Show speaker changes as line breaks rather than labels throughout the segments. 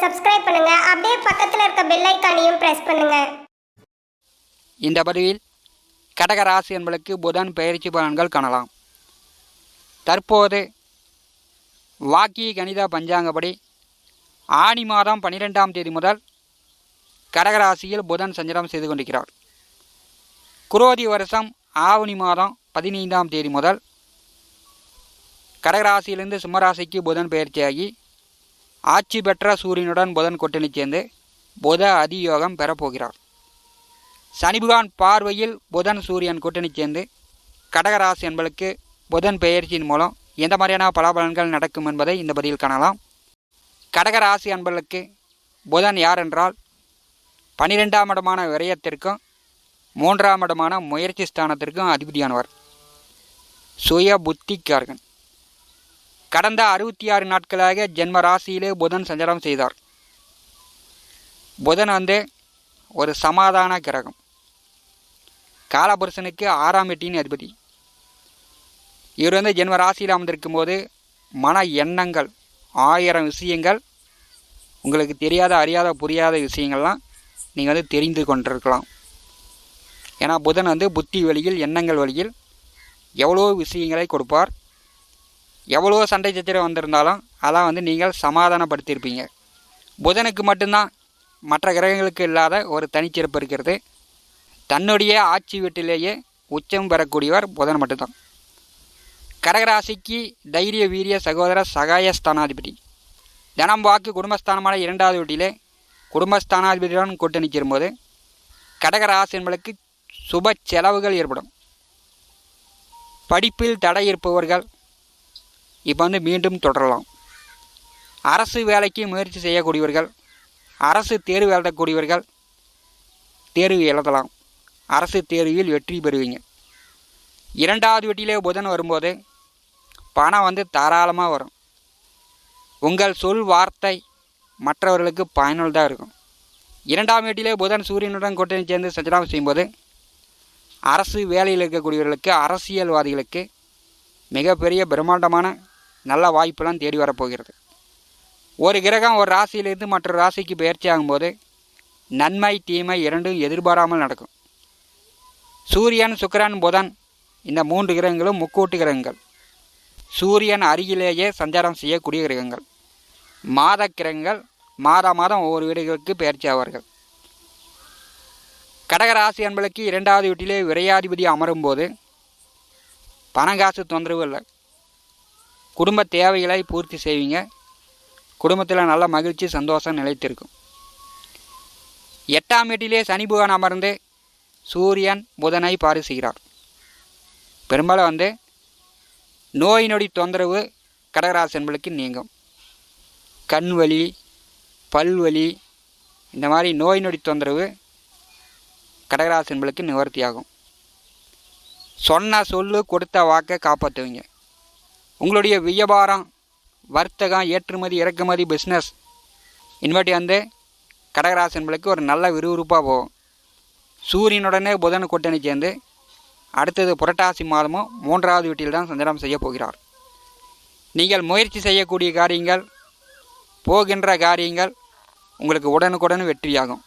Subscribe பண்ணுங்க. அப்படியே பக்கத்துல இருக்க பெல் ஐகானையும் பிரஸ் பண்ணுங்க.
இந்த பதிவில் கடக ராசி என்பதற்கு புதன் பெயர்ச்சி பலன்கள் காணலாம். தற்போது வாக்கிய கணித பஞ்சாங்கப்படி ஆனி மாதம் 12ஆம் தேதி முதல் கடகராசியில் புதன் சஞ்சாரம் செய்து கொண்டிருக்கிறார். குரோதி வருஷம் ஆவணி மாதம் 15ஆம் தேதி முதல் கடகராசியிலிருந்து சிம்மராசிக்கு புதன் பெயர்ச்சியாகி ஆட்சி பெற்ற சூரியனுடன் புதன் கூட்டணி சேர்ந்து புத அதியோகம் பெறப்போகிறார். சனி பகவான் பார்வையில் புதன் சூரியன் கூட்டணி சேர்ந்து கடகராசி என்பதற்கு புதன் பெயர்ச்சியின் மூலம் எந்த மாதிரியான பலாபலன்கள் நடக்கும் என்பதை இந்த பதிவில் காணலாம். கடகராசி என்பதற்கு புதன் யார் என்றால் 12ஆம் இடமான விரயத்திற்கும் 3ஆம் இடமான முயற்சி ஸ்தானத்திற்கும் அதிபதியானவர். சுய புத்திக்காரகன். கடந்த 66 நாட்களாக ஜென்ம ராசியிலே புதன் சஞ்சாரம் செய்தார். புதன் ஒரு சமாதான கிரகம். காலபுருஷனுக்கு 6ஆம் வீட்டின் அதிபதி. இவர் ஜென்ம ராசியில் அமர்ந்திருக்கும் போது மன எண்ணங்கள் 1000 விஷயங்கள், உங்களுக்கு தெரியாத அறியாத புரியாத விஷயங்கள்லாம் நீங்கள் தெரிந்து கொண்டிருக்கலாம். ஏன்னா புதன் புத்தி வழியில் எண்ணங்கள் வழியில் எவ்வளோ விஷயங்களை கொடுப்பார். எவ்வளோ சண்டை சச்சரவு வந்திருந்தாலும் அதான் நீங்கள் சமாதானப்படுத்தியிருப்பீங்க. புதனுக்கு மட்டும்தான் மற்ற கிரகங்களுக்கு இல்லாத ஒரு தனிச்சிறப்பு இருக்கிறது. தன்னுடைய ஆட்சி வீட்டிலேயே உச்சம் பெறக்கூடியவர் புதன் மட்டும்தான். கடகராசிக்கு தைரிய வீரிய சகோதர சகாயஸ்தானாதிபதி. தனம் வாக்கு குடும்பஸ்தானமான 2வது வீட்டிலே குடும்பஸ்தானாதிபதியுடன் கூட்டணி சேரும்போது கடகராசி என்பதற்கு சுப செலவுகள் ஏற்படும். படிப்பில் தடை இருப்பவர்கள் இப்போ மீண்டும் தொடரலாம். அரசு வேலைக்கு முயற்சி செய்யக்கூடியவர்கள், அரசு தேர்வு எழுதக்கூடியவர்கள் தேர்வு எழுதலாம். அரசு தேர்வில் வெற்றி பெறுவீங்க. 2வது வீட்டிலே புதன் வரும்போது பணம் தாராளமாக வரும். உங்கள் சொல் வார்த்தை மற்றவர்களுக்கு பயனுள்ளதாக இருக்கும். 2ஆம் வீட்டிலே புதன் சூரியனுடன் கூட்டணி சேர்ந்து சஞ்சாரம் செய்யும்போது அரசு வேலையில் இருக்கக்கூடியவர்களுக்கு, அரசியல்வாதிகளுக்கு மிகப்பெரிய பிரம்மாண்டமான நல்ல வாய்ப்பெல்லாம் தேடி வரப்போகிறது. ஒரு கிரகம் ஒரு ராசியிலிருந்து மற்றொரு ராசிக்கு பயிற்சி ஆகும்போது நன்மை தீமை இரண்டும் எதிர்பாராமல் நடக்கும். சூரியன், சுக்கிரன், புதன் இந்த 3 கிரகங்களும் முக்கூட்டு கிரகங்கள். சூரியன் அருகிலேயே சஞ்சாரம் செய்யக்கூடிய கிரகங்கள். மாத கிரகங்கள். மாதம் ஒவ்வொரு வீடுகளுக்கு பயிற்சி ஆவார்கள். கடகராசி என்பதற்கு 2வது வீட்டிலே விரையாதிபதி அமரும்போது பணங்காசு தொந்தரவு இல்லை. குடும்ப தேவைகளை பூர்த்தி செய்வீங்க. குடும்பத்தில் நல்ல மகிழ்ச்சி சந்தோஷம் நிலைத்திருக்கும். 8ஆம் வீட்டிலே சனி பகவான் அமர்ந்து சூரியன் புதனை பாரு செய்கிறார். பெரும்பாலும் நோய் நொடி தொந்தரவு கடகராசி என்பதற்கு நீங்கும். கண் வலி, பல்வலி, இந்த மாதிரி நோய் நொடி தொந்தரவு கடகராசி என்பதற்கு நிவர்த்தியாகும். சொன்ன சொல்லு கொடுத்த வாக்கை காப்பாற்றுவீங்க. உங்களுடைய வியாபாரம், வர்த்தகம், ஏற்றுமதி இறக்குமதி, பிஸ்னஸ் இனிமேட்டு கடகராசி என்பதற்கு ஒரு நல்ல விறுவிறுப்பாக போகும். சூரியனுடனே புதன் கூட்டணி சேர்ந்து அடுத்தது புரட்டாசி மாதமும் 3வது வீட்டில் தான் சஞ்சாரம் செய்ய போகிறார். நீங்கள் முயற்சி செய்யக்கூடிய காரியங்கள், போகின்ற காரியங்கள் உங்களுக்கு உடனுக்குடன் வெற்றியாகும்.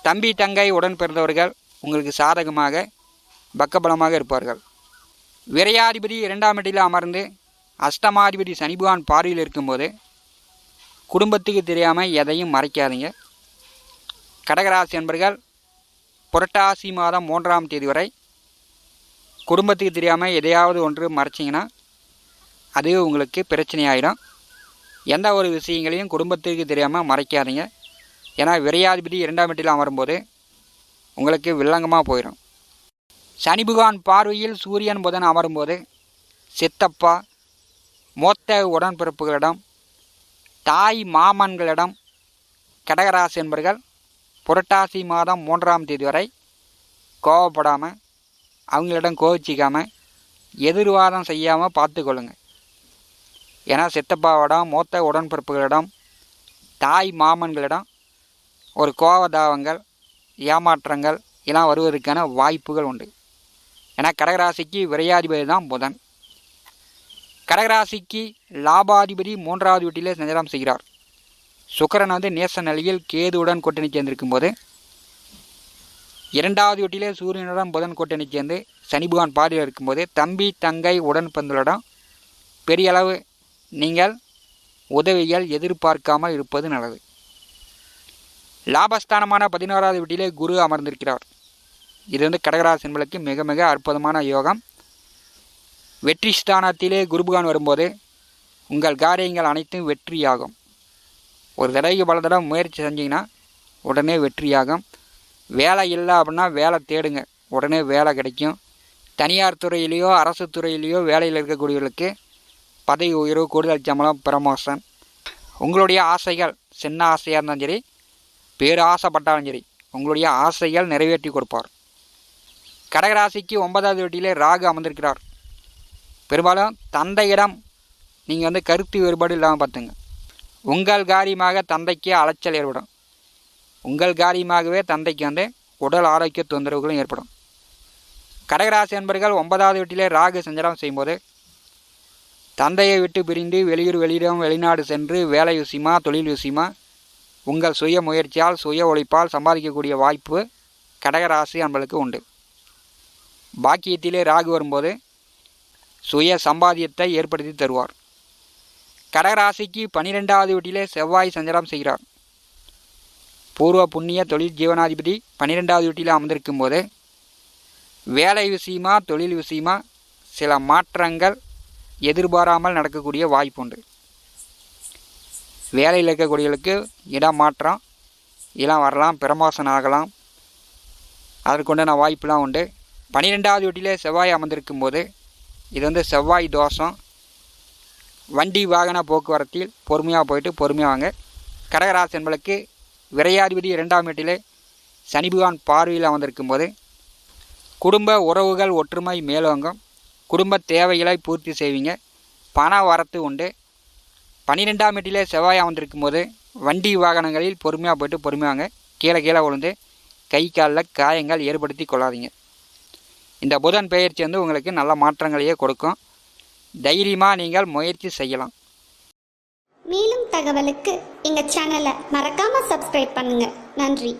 தம்பி தங்கை உடன் பிறந்தவர்கள் உங்களுக்கு சாதகமாக பக்கபலமாக இருப்பார்கள். விரையாதிபதி 2ஆம் வீட்டில் அமர்ந்து அஷ்டமாதிபதி சனி பகவான் பார்வையில் இருக்கும்போது குடும்பத்துக்கு தெரியாமல் எதையும் மறைக்காதீங்க. கடகராசி என்பர்கள் புரட்டாசி மாதம் 3ஆம் தேதி வரை குடும்பத்துக்கு தெரியாமல் எதையாவது ஒன்று மறைச்சிங்கன்னா அது உங்களுக்கு பிரச்சனையாயிடும். எந்த ஒரு விஷயங்களையும் குடும்பத்திற்கு தெரியாமல் மறைக்காதீங்க. ஏன்னா விரையாதிபதி 2ஆம் வீட்டில் அமரும்போது உங்களுக்கு வில்லங்கமாக போயிடும். சனி பகவான் பார்வையில் சூரியன் புதன் அமரும்போது சித்தப்பா, மூத்த உடன்பிறப்புகளிடம், தாய் மாமன்களிடம் கடகராசி என்பர்கள் புரட்டாசி மாதம் 3ஆம் தேதி வரை கோவப்படாமல், அவங்களிடம் கோவிச்சிக்காமல், எதிர்வாதம் செய்யாமல் பார்த்துக்கொள்ளுங்க. ஏன்னா சித்தப்பாவிடம், மூத்த உடன்பிறப்புகளிடம், தாய் மாமன்களிடம் ஒரு கோவதாவங்கள், ஏமாற்றங்கள் எல்லாம் வருவதற்கான வாய்ப்புகள் உண்டு. ஏன்னா கடகராசிக்கு விரையாதிபதி தான் புதன். கடகராசிக்கு லாபாதிபதி 3வது வீட்டிலே சஞ்சாரம் செய்கிறார். சுக்கிரன் வந்து நேச நிலையில் கேதுவுடன் கூட்டணி சேர்ந்திருக்கும் போது, 2வது வீட்டிலே சூரியனுடன் புதன் கூட்டணி சேர்ந்து சனி பகவான் பாதியில் இருக்கும்போது, தம்பி தங்கை உடன் பிறந்தவரிடம் பெரிய அளவு நீங்கள் உதவிகள் எதிர்பார்க்காமல் இருப்பது நல்லது. லாபஸ்தானமான 11வது வீட்டிலே குரு அமர்ந்திருக்கிறார். இது வந்து கடகராசி என்பதற்கு மிக மிக அற்புதமான யோகம். வெற்றி ஸ்தானத்திலே குரு பகவான் வரும்போது உங்கள் காரியங்கள் அனைத்தும் வெற்றியாகும். ஒரு தடவைக்கு பல தடவை முயற்சி செஞ்சிங்கன்னா உடனே வெற்றியாகும். வேலை இல்லை அப்படின்னா வேலை தேடுங்க, உடனே வேலை கிடைக்கும். தனியார் துறையிலையோ அரசு துறையிலையோ வேலையில் இருக்கக்கூடியவர்களுக்கு பதவி உயர்வு, கூடுதல் சம்பளம், ப்ரமோஷன். உங்களுடைய ஆசைகள் சின்ன ஆசையாக இருந்தாலும் சரி, பேர் ஆசைப்பட்டாலும் சரி, உங்களுடைய ஆசைகள் நிறைவேற்றி கொடுப்பார். கடகராசிக்கு 9வது வீட்டிலே ராகு அமர்ந்திருக்கிறார். பெரும்பாலும் தந்தையிடம் நீங்கள் வந்து கருத்து வேறுபாடு இல்லாமல் பார்த்துங்க. உங்கள் காரியமாக தந்தைக்கு அலைச்சல் ஏற்படும். உங்கள் காரியமாகவே தந்தைக்கு வந்து உடல் ஆரோக்கிய தொந்தரவுகளும் ஏற்படும். கடகராசி என்பர்கள் 9வது வீட்டிலே ராகு சஞ்சாரம் செய்யும்போது தந்தையை விட்டு பிரிந்து வெளியூர், வெளியிடம், வெளிநாடு சென்று வேலை விஷயமா, தொழில் விஷயமா உங்கள் சுய முயற்சியால், சுய உழைப்பால் சம்பாதிக்கக்கூடிய வாய்ப்பு கடகராசி என்பளுக்கு உண்டு. பாக்கியத்திலே ராகு வரும்போது சுய சம்பாத்தியத்தை ஏற்படுத்தி தருவார். கடகராசிக்கு 12வது வீட்டிலே செவ்வாய் சஞ்சாரம் செய்கிறார். பூர்வ புண்ணிய தொழில் ஜீவனாதிபதி 12வது வீட்டில் அமர்ந்திருக்கும் போது வேலை விஷயமா, தொழில் விஷயமா சில மாற்றங்கள் எதிர்பாராமல் நடக்கக்கூடிய வாய்ப்பு உண்டு. வேலையில் இருக்கக்கூடியவர்களுக்கு இடம் மாற்றம் இதெல்லாம் வரலாம், ப்ரமோஷன் ஆகலாம், அதற்குண்டான வாய்ப்புலாம் உண்டு. 12வது வீட்டிலே செவ்வாய் அமர்ந்திருக்கும் போது இது வந்து செவ்வாய் தோஷம். வண்டி வாகன போக்குவரத்தில் பொறுமையாக போயிட்டு பொறுமையாக வாங்க. கடகராசி என்பளுக்கு விரையாதிபதி 2ஆம் வீட்டிலே சனி பகவான் பார்வையில் அமர்ந்திருக்கும் போது குடும்ப உறவுகள் ஒற்றுமை மேலோங்கும். குடும்ப தேவைகளை பூர்த்தி செய்வீங்க. பண வரத்து உண்டு. 12ஆம் வீட்டிலே செவ்வாய் அமர்ந்திருக்கும் போது வண்டி வாகனங்களில் பொறுமையாக போய்ட்டு பொறுமையாங்க. கீழே விழுந்து கை காலில் காயங்கள் ஏற்படுத்தி கொள்ளாதீங்க. இந்த புதன் பெயர்ச்சி வந்து உங்களுக்கு நல்ல மாற்றங்களையே கொடுக்கும். தைரியமாக நீங்கள் முயற்சி செய்யலாம்.
மேலும் தகவலுக்கு எங்கள் சேனலை மறக்காமல் சப்ஸ்கிரைப் பண்ணுங்கள். நன்றி.